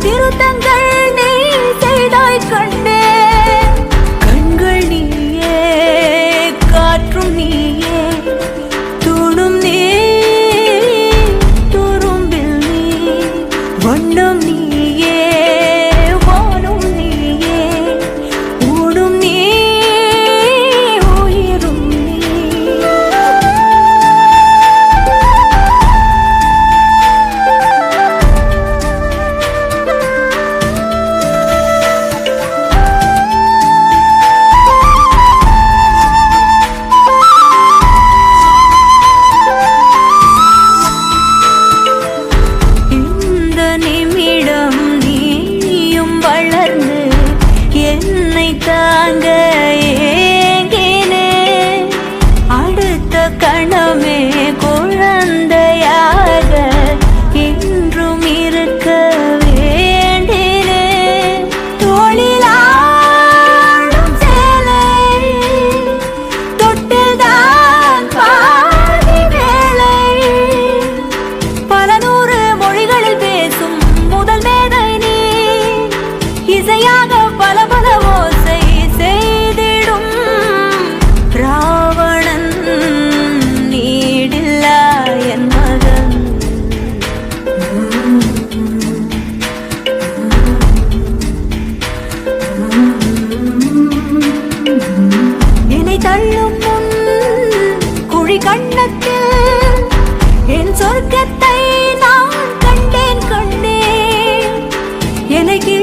திருத்தங்கள் நீ செய்தாய் கண்டே. கண்கள் நீயே, காற்றும் நீயே, தூணும் நீ, துரும்பில் நீ, வண்ணம் நீயே, வானும் நீயே, ஊடும் நீ, உயிரும் நீ. இந்த நிமிடம் நீயும் வளர்ந்து என்னை தாங்க ஏங்கினே. அடுத்த கணமே குழந்தையாக என்றும் இருக்க வேண்டினே. தோளிலாடும் சேலை தொட்டில்தான் பாதி வேளை. பல நூறு மொழிகளில் பேசும் முதல் மேதை நீ. இசையாக பல பல ஓசை செய்திடும் ராவணன் நீடில்லா என் மகன். என்னை தள்ளும் முன் குழி கண்ணத்தில் என் சொர்க்கத்தை நான் கண்டேன் கண்டேன். எனக்கு